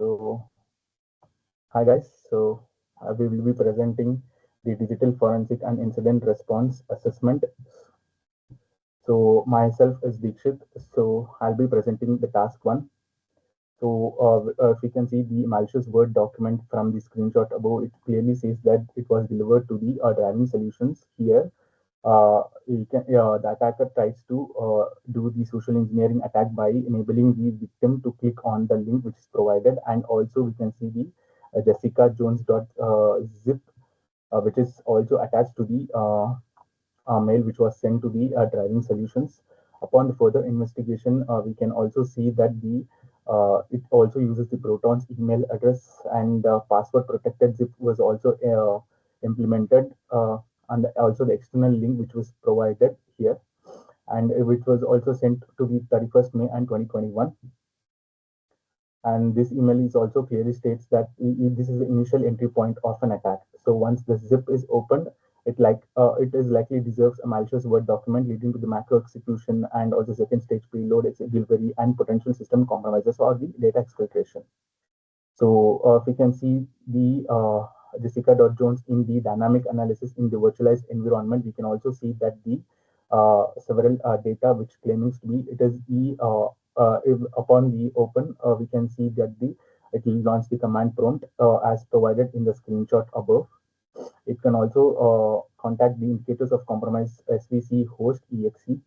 So, hi guys. So, we will be presenting the Digital Forensic and Incident Response Assessment. So, myself is Deekshit. So, I'll be presenting the task 1. So, if you can see the malicious Word document from the screenshot above, it clearly says that it was delivered to the driving solutions here. The attacker tries to do the social engineering attack by enabling the victim to click on the link which is provided, and also we can see the Jessica Jones zip, which is also attached to the mail which was sent to the driving solutions. Upon the further investigation, we can also see that it also uses the Proton's email address, and password protected zip was also implemented, and also the external link which was provided here, and which was also sent to the 31st May and 2021. And this email is also clearly states that this is the initial entry point of an attack. So once the zip is opened, it is likely deserves a malicious Word document leading to the macro execution and also second stage payload delivery and potential system compromises or the data exfiltration. So if we can see the Jessica.Jones in the dynamic analysis in the virtualized environment, we can also see that the several data which claiming to be it is the if upon the open, we can see that it will launch the command prompt as provided in the screenshot above. It can also contact the indicators of compromise SVC host exe.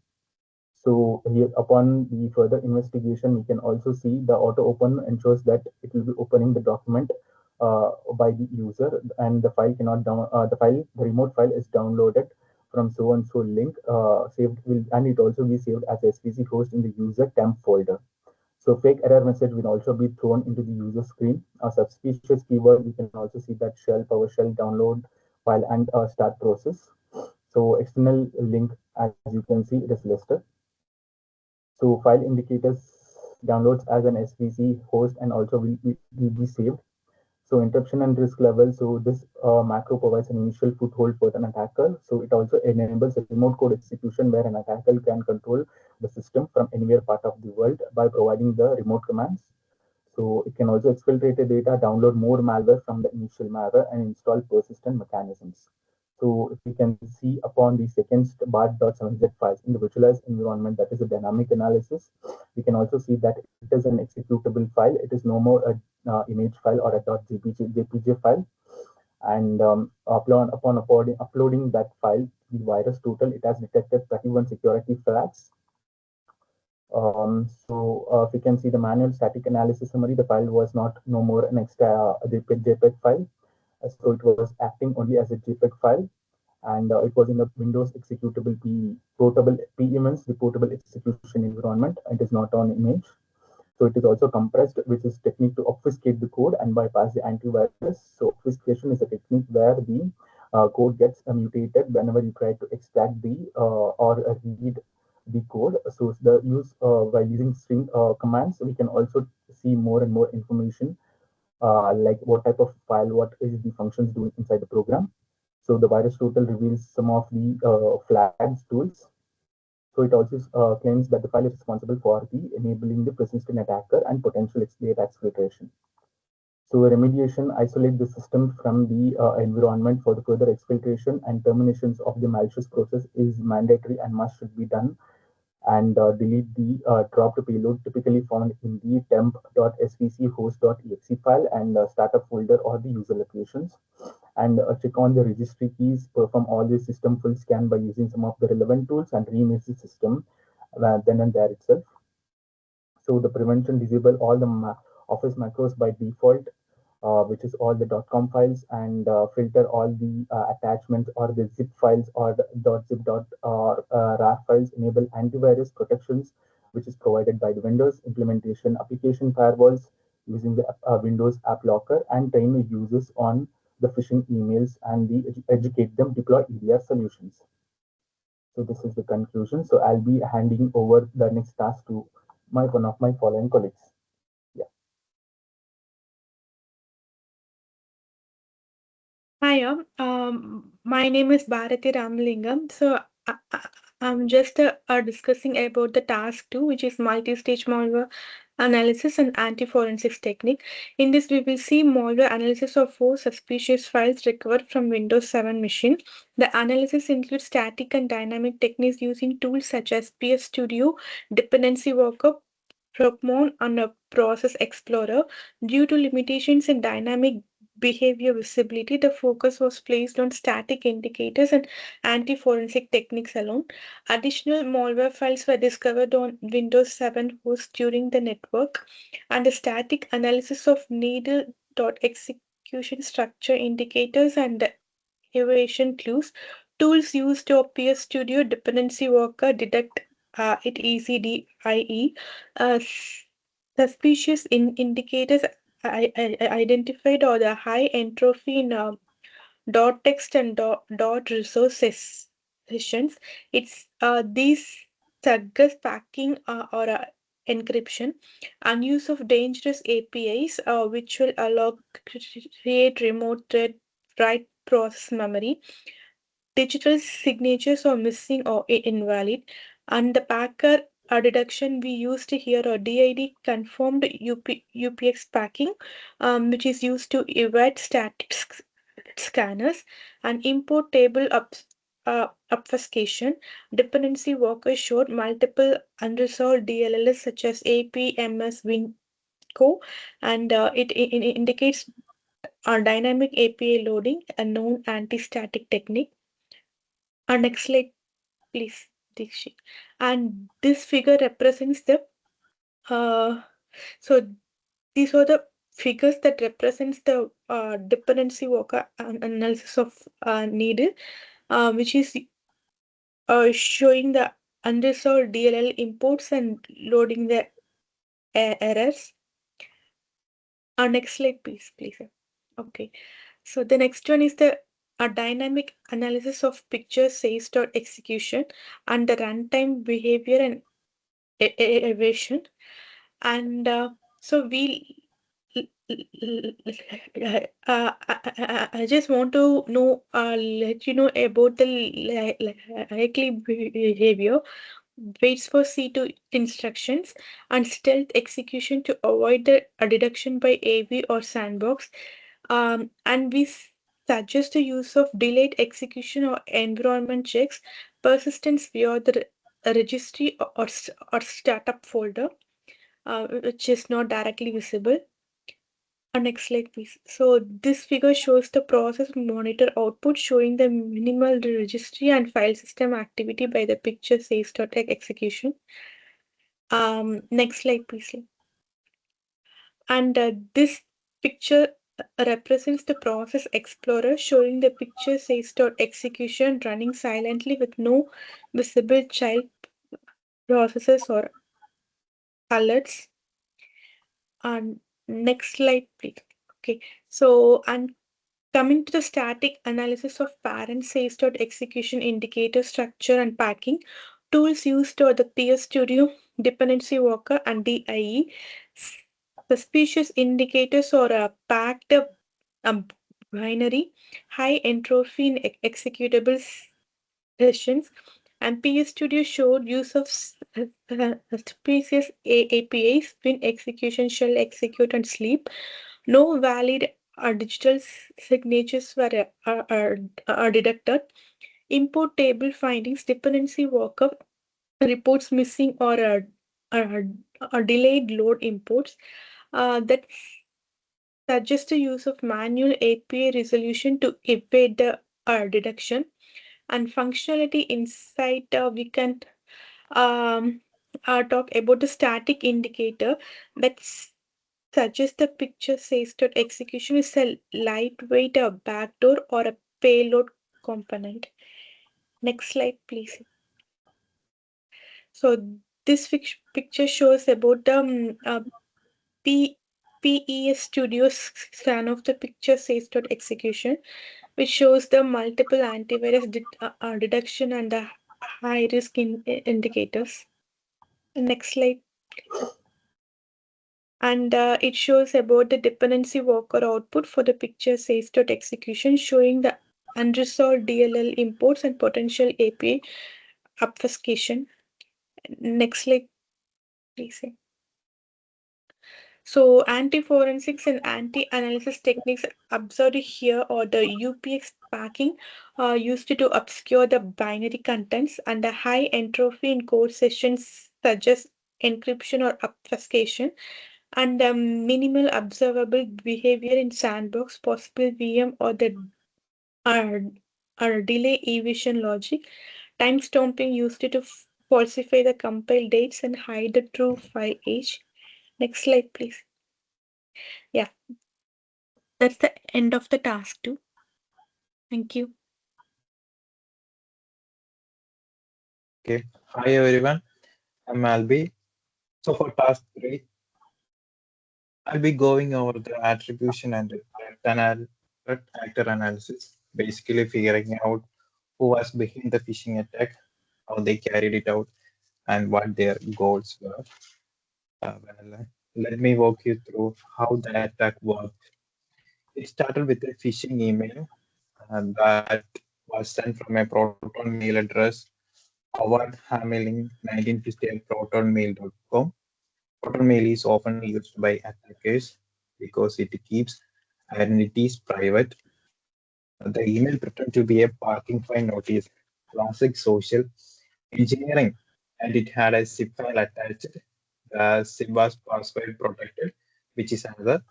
So here, upon the further investigation, we can also see the auto open ensures that it will be opening the document by the user, and the file cannot down the remote file is downloaded from so and so link saved will, and it also be saved as SVC host in the user temp folder. So fake error message will also be thrown into the user screen. A suspicious keyword, we can also see that shell, PowerShell download file and start process. So external link, as you can see, it is listed. So file indicators downloads as an SVC host and also will be saved. So interruption and risk level. So this macro provides an initial foothold for an attacker. So it also enables a remote code execution where an attacker can control the system from anywhere part of the world by providing the remote commands. So it can also exfiltrate the data, download more malware from the initial malware, and install persistent mechanisms. So if we can see upon the second bar.7z files in the virtualized environment, that is a dynamic analysis, we can also see that it is an executable file. It is no more a image file or a .jpg file. And upon uploading that file, the virus total, it has detected 31 security flags. If you can see the manual static analysis summary, the file was not no more an extra JPEG file. So it was acting only as a JPEG file, and it was in the Windows executable portable PEMS, the portable execution environment. It is not on image. So it is also compressed, which is technique to obfuscate the code and bypass the antivirus. So obfuscation is a technique where the code gets mutated whenever you try to extract the or read the code. So the use by using string commands, we can also see more and more information like what type of file, what is the functions doing inside the program. So the virus total reveals some of the flags tools. So it also claims that the file is responsible for the enabling the persistent attacker and potential data exfiltration. So remediation isolate the system from the environment for the further exfiltration, and terminations of the malicious process is mandatory and must should be done, and delete the dropped payload typically found in the temp.svc host.exe file and startup folder or the user locations, and check on the registry keys, perform all the system full scan by using some of the relevant tools, and reimage the system then and there itself. So the prevention, disable all the Office macros by default, which is all the .com files, and filter all the attachments or the zip files or the .zip or RAR files. Enable antivirus protections, which is provided by the Windows implementation application firewalls using the Windows App Locker, and train the users on the phishing emails and educate them, deploy EDR solutions. So this is the conclusion. So I'll be handing over the next task to one of my following colleagues. Hi, my name is Bharati Ramalingam. So Just discussing about the task 2, which is multi-stage malware analysis and anti-forensics technique. In this, we will see malware analysis of 4 suspicious files recovered from Windows 7 machine. The analysis includes static and dynamic techniques using tools such as PS Studio, Dependency Workup, Procmon, and a Process Explorer. Due to limitations in dynamic behavior visibility, the focus was placed on static indicators and anti-forensic techniques alone. Additional malware files were discovered on Windows 7 host during the network, and the static analysis of needle dot execution structure indicators and the evasion clues. Tools used to PS Studio Dependency Worker detect it ECDIE. Suspicious indicators identified or the high entropy in dot text and dot resources sessions. It's these suggest packing or encryption and use of dangerous APIs, which will allow create remote thread write process memory. Digital signatures are missing or invalid, and the packer deduction we used here or DID confirmed UPX packing, which is used to evade static scanners, and import table obfuscation. Dependency workers showed multiple unresolved DLLs such as APMS Winco, and it indicates dynamic API loading, a known anti-static technique. Our next slide, please, Dikshit. And this figure represents the uh, so these are the figures that represents the dependency worker analysis of needle, which is showing the unresolved DLL imports and loading the errors. Our next slide, please. Okay. So the next one is the a dynamic analysis of picture says dot execution and the runtime behavior and evasion. And so we I just want to know let you know about the likely behavior, waits for C2 instructions, and stealth execution to avoid the deduction by AV or sandbox. And we suggest the use of delayed execution or environment checks, persistence via the registry or startup folder, which is not directly visible. Next slide, please. So this figure shows the process monitor output showing the minimal registry and file system activity by the picture says.tech execution. Next slide, please. And this picture represents the process explorer showing the picture says.execution running silently with no visible child processes or alerts. And next slide, please. Okay, so and coming to the static analysis of parent says execution indicator structure and packing, tools used are the PS Studio, Dependency Worker, and DIE. Suspicious indicators are packed um, binary, high entropy in executable sessions, and PS Studio showed use of suspicious APIs when execution shall execute and sleep. No valid digital signatures were deducted. Import table findings, dependency workup, reports missing uh, or delayed load imports that suggest the use of manual API resolution to evade the deduction. And functionality inside, we can um, talk about the static indicator that suggests the picture says that execution is a lightweight backdoor or a payload component. Next slide, please. So this picture shows about the P PES Studio scan of the picture says dot execution, which shows the multiple antivirus detection and the high risk indicators. Next slide. And it shows about the dependency worker output for the picture says dot execution, showing the unresolved DLL imports and potential API obfuscation. Next slide, please. So, anti-forensics and anti-analysis techniques observed here are the UPX packing used to obscure the binary contents, and the high entropy in code sessions suggest encryption or obfuscation, and the minimal observable behavior in sandbox, possible VM, or the or, or delay evasion logic. Time stomping used to falsify the compile dates and hide the true file age. Next slide, please. Yeah, that's the end of the task two. Thank you. Okay. Hi everyone. I'm Albi. So for task 3, I'll be going over the attribution and threat actor analysis, basically figuring out who was behind the phishing attack, how they carried it out, and what their goals were. Let me walk you through how the attack worked. It started with a phishing email that was sent from a Proton mail address, Howard Hamelin 1958 protonmail.com. Protonmail is often used by attackers because it keeps identities private. The email pretended to be a parking fine notice, classic social engineering, and it had a zip file attached. The zip was password protected, which is another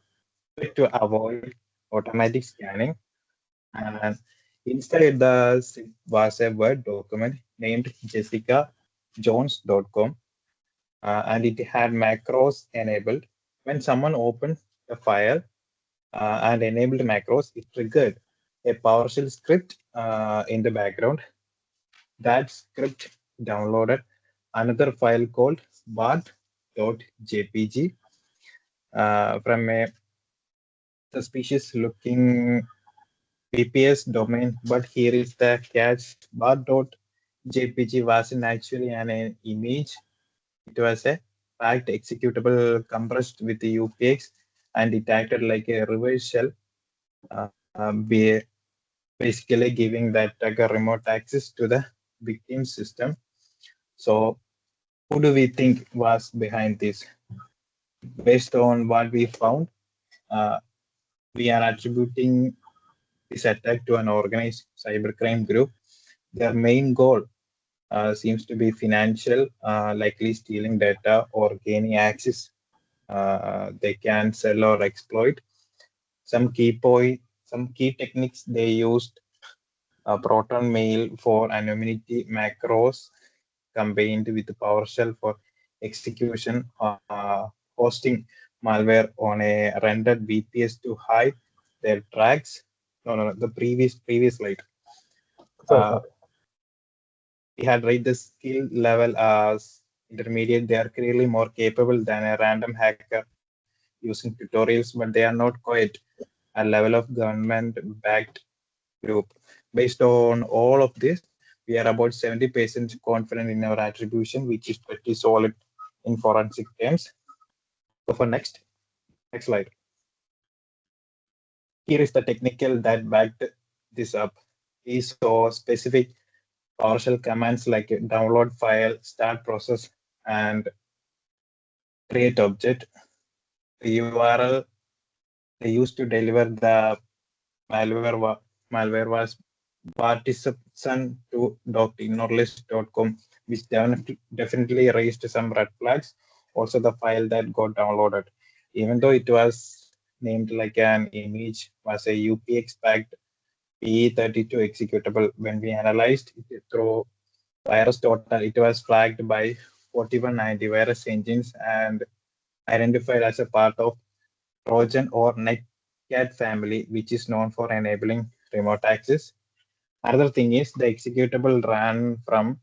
way to avoid automatic scanning. And inside the zip was a Word document named jessicajones.com, and it had macros enabled. When someone opened the file and enabled macros, it triggered a PowerShell script in the background. That script downloaded another file called bart.jpg from a suspicious looking VPS domain. But here is the catch: bart.jpg wasn't actually an image. It was a fact executable compressed with the UPX, and it acted like a reverse shell, basically giving the attacker remote access to the victim system. So, who do we think was behind this? Based on what we found, uh, we are attributing this attack to an organized cybercrime group. Their main goal seems to be financial, likely stealing data or gaining access they can sell or exploit. Some key techniques they used: Proton Mail for anonymity, macros combined with PowerShell for execution, hosting malware on a rendered VPS to hide their tracks. No, the previous slide. Sorry. We had rated the skill level as intermediate. They are clearly more capable than a random hacker using tutorials, but they are not quite a level of government-backed group. Based on all of this, we are about 70% confident in our attribution, which is pretty solid in forensic terms. So for next slide. Here is the technical that backed this up. We saw specific PowerShell commands like download file, start process, and create object. The URL they used to deliver the malware was partisan2.ignorelist.com, which definitely raised some red flags. Also, the file that got downloaded, even though it was named like an image, was a UPX packed PE32 executable. When we analyzed it through virus total, it was flagged by 4190 virus engines and identified as a part of Trojan or Netcat family, which is known for enabling remote access. Another thing is the executable ran from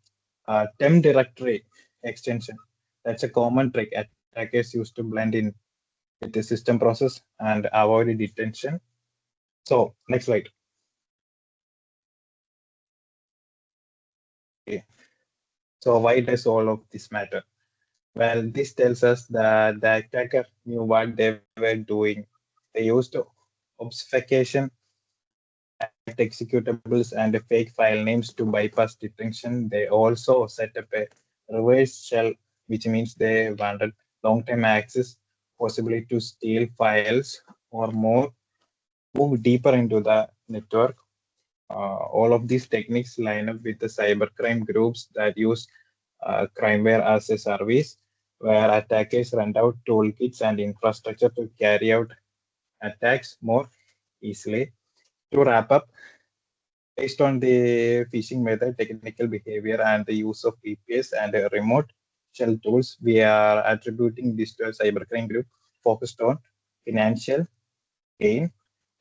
temp directory extension. That's a common trick attackers use to blend in with the system process and avoid detention. So next slide. Okay. So why does all of this matter? Well, this tells us that the attacker knew what they were doing. They used obfuscation add executables and fake file names to bypass detection. They also set up a reverse shell, which means they wanted long-term access, possibly to steal files or move deeper into the network. All of these techniques line up with the cybercrime groups that use crimeware as a service, where attackers rent out toolkits and infrastructure to carry out attacks more easily. To wrap up, based on the phishing method, technical behavior, and the use of VPS and remote shell tools, we are attributing this to a cybercrime group focused on financial gain.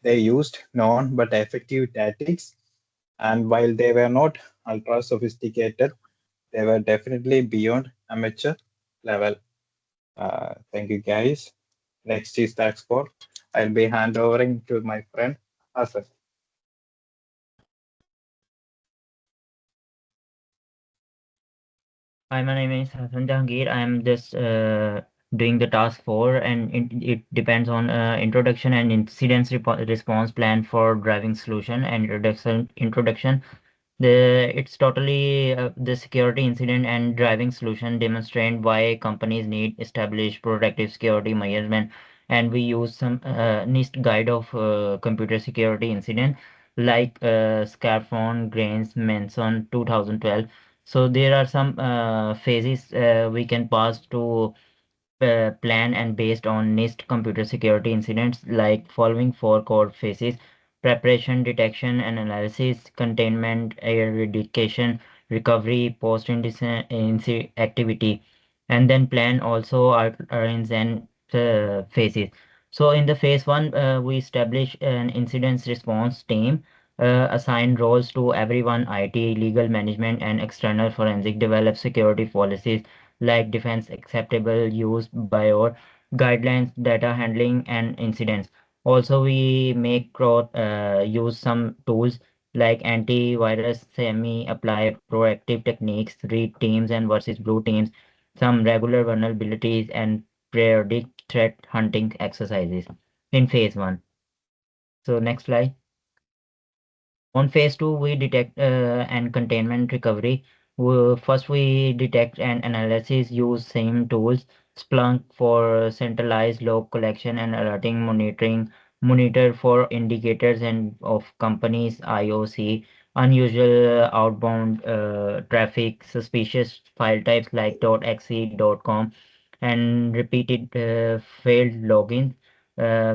They used known but effective tactics, and while they were not ultra sophisticated, they were definitely beyond amateur level. Thank you, guys. Next is the export. I'll be handovering to my friend Hassan. Hi, my name is Hassan Jahangir. I am just doing the task 4, and it depends on introduction and incidents response plan for driving solution and introduction. It's totally the security incident and driving solution demonstrate why companies need established protective security management, and we use some NIST guide of computer security incident like Scarfone, Grains, Manson 2012. So there are some phases we can pass to plan and based on NIST computer security incidents like following 4 core phases: preparation, detection and analysis, containment, eradication, recovery, post-incident activity, and then plan also outlines and phases. So in the phase 1, we establish an incident response team, assign roles to everyone: IT, legal, management, and external forensic, develop security policies like defense acceptable use by or guidelines, data handling, and incidents. Also, we make use some tools like antivirus, semi apply proactive techniques, read teams and versus blue teams, some regular vulnerabilities, and periodic threat hunting exercises in phase 1. So next slide. On phase 2, we detect and containment recovery. First, we detect and analysis use same tools: Splunk for centralized log collection and alerting, monitor for indicators and of companies IOC, unusual outbound traffic, suspicious file types like .exe, .com, and repeated failed logins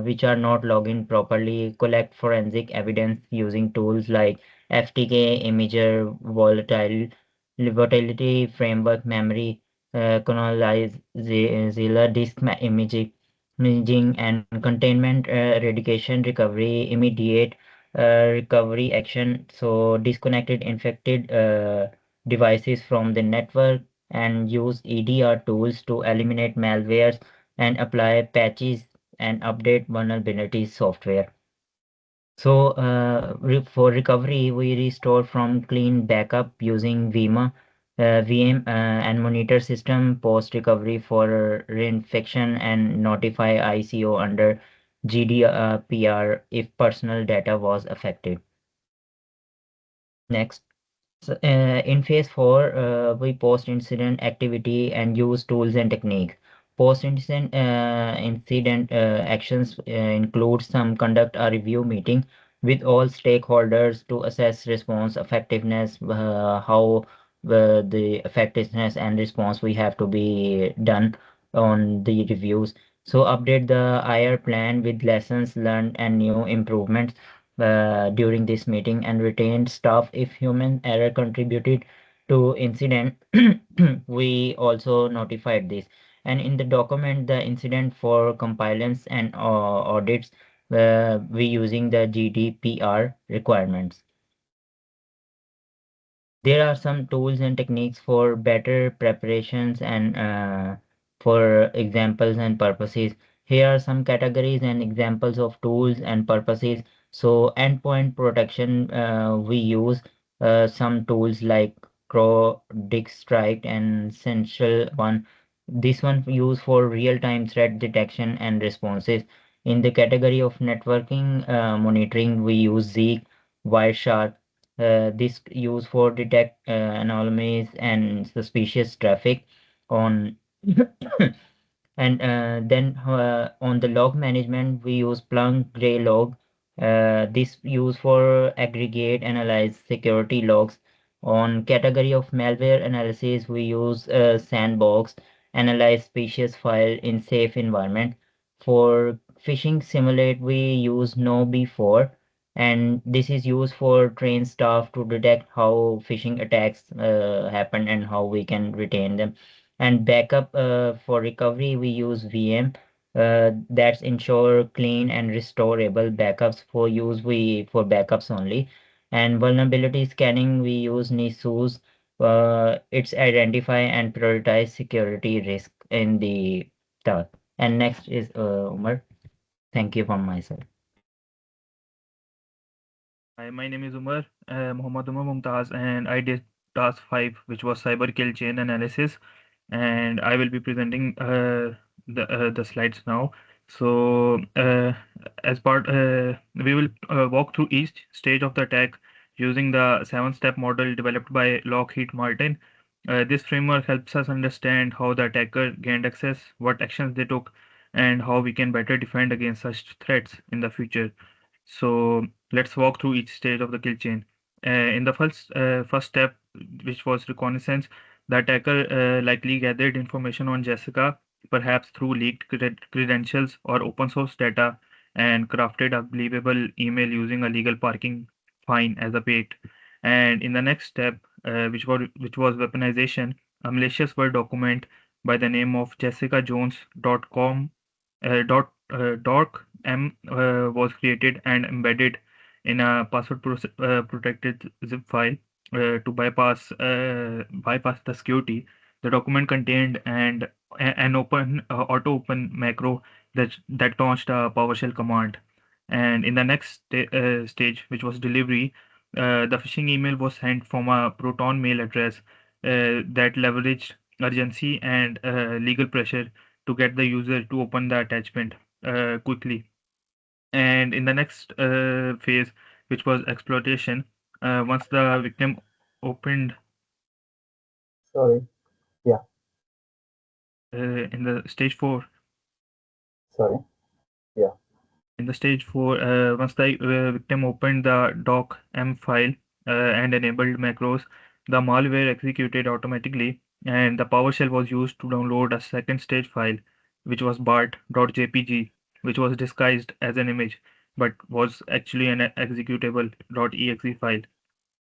which are not logged in properly, collect forensic evidence using tools like FTK, Imager, Volatility Framework, Memory, Zilla, imaging, and containment, eradication, recovery, immediate recovery action. So disconnected infected devices from the network and use EDR tools to eliminate malwares and apply patches and update vulnerabilities software. So for recovery, we restore from clean backup using VM, and monitor system post recovery for reinfection and notify ICO under GDPR if personal data was affected. Next. So, in phase 4, we post-incident activity and use tools and techniques. Post-incident actions include some conduct a review meeting with all stakeholders to assess response effectiveness, how the effectiveness and response we have to be done on the reviews. So update the IR plan with lessons learned and new improvements during this meeting, and retained staff if human error contributed to incident. We also notified this, and in the document the incident for compliance and audits, we using the GDPR requirements. There are some tools and techniques for better preparations and for examples and purposes. Here are some categories and examples of tools and purposes. So endpoint protection, we use some tools like Crow, Dick Strike, and Central One. This one used for real-time threat detection and responses. In the category of networking monitoring, we use Zeek, Wireshark. This used for detect anomalies and suspicious traffic on and then on the log management we use Splunk Graylog. This used for aggregate analyze security logs. On category of malware analysis we use Sandbox analyze suspicious file in safe environment. For phishing simulate we use KnowBe4, and this is used for train staff to detect how phishing attacks happen and how we can retain them. And backup for recovery we use VM, that's ensure clean and restorable backups. For use we for backups only. And vulnerability scanning we use NISUs. It's identify and prioritize security risk in the task. And next is Umar. Thank you from my side. Hi, my name is Umar, Muhammad Umar Mumtaz, and I did task 5, which was cyber kill chain analysis, and I will be presenting the slides now. So, as part, we will walk through each stage of the attack using the 7-step model developed by Lockheed Martin. This framework helps us understand how the attacker gained access, what actions they took, and how we can better defend against such threats in the future. So let's walk through each stage of the kill chain. In the first step, which was reconnaissance, the attacker likely gathered information on Jessica, perhaps through leaked credentials or open source data, and crafted a believable email using a legal parking fine as a bait. And in the next step, which was weaponization, a malicious Word document by the name of jessicajones.com was created and embedded in a password protected zip file to bypass the security. The document contained an open auto open macro that launched a PowerShell command. And in the next stage, which was delivery, the phishing email was sent from a Proton mail address that leveraged urgency and legal pressure to get the user to open the attachment quickly. And in the next phase, which was exploitation, once the victim opened Sorry. Yeah. in the stage 4, Sorry. Yeah. once the victim opened the doc m file and enabled macros, the malware executed automatically, and the PowerShell was used to download a second stage file, which was bart.jpg, which was disguised as an image, but was actually an executable .exe file.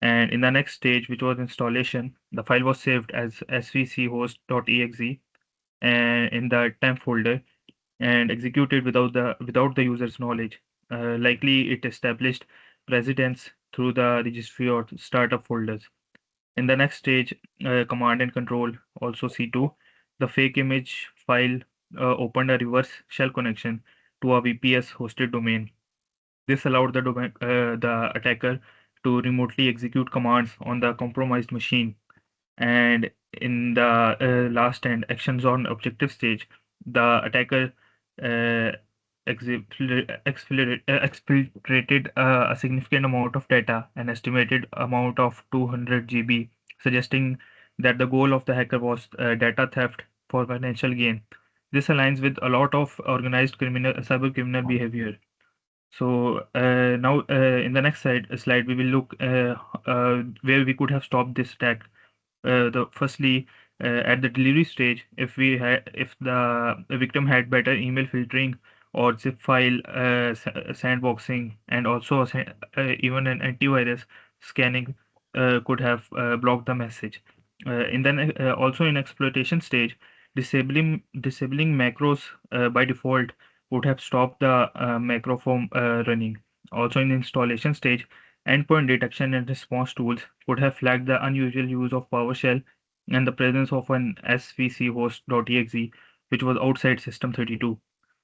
And in the next stage, which was installation, the file was saved as svchost.exe and in the temp folder and executed without the user's knowledge. Likely, it established precedence through the registry or startup folders. In the next stage, command and control, also C2, the fake image file opened a reverse shell connection to a VPS hosted domain. This allowed the attacker to remotely execute commands on the compromised machine. And in the last and actions on objective stage, the attacker uh, exfiltrated a significant amount of data, an estimated amount of 200 GB, suggesting that the goal of the hacker was data theft for financial gain. This aligns with a lot of organized cyber criminal behavior. So now in the next slide we will look where we could have stopped this attack. Firstly, at the delivery stage, if the victim had better email filtering or zip file sandboxing, and also even an antivirus scanning could have blocked the message. Also in exploitation stage, disabling macros by default would have stopped the macro from running. Also in installation stage, endpoint detection and response tools would have flagged the unusual use of PowerShell and the presence of an svc host.exe, which was outside System 32.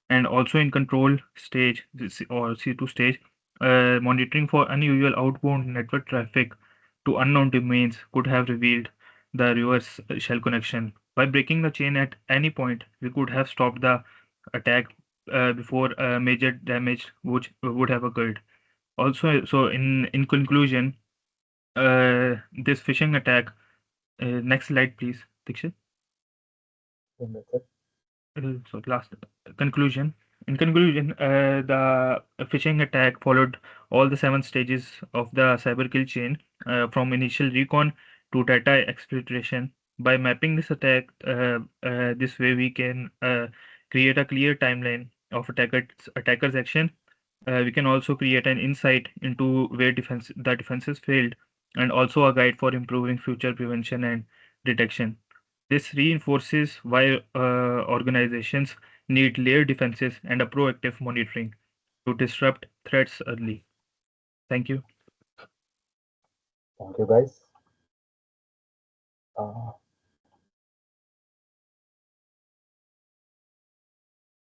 And also in control stage or C2 stage, monitoring for unusual outbound network traffic to unknown domains could have revealed the reverse shell connection. By breaking the chain at any point, we could have stopped the attack before major damage would have occurred. Also, so in conclusion, this phishing attack. Next slide, please, Dikshit. And that's it. So last conclusion. In conclusion, the phishing attack followed all the 7 stages of the cyber kill chain, from initial recon to data exfiltration. By mapping this attack, this way we can create a clear timeline of attackers action. We can also create an insight into where the defenses failed, and also a guide for improving future prevention and detection. This reinforces why organizations need layered defenses and a proactive monitoring to disrupt threats early. Thank you. Thank you, guys.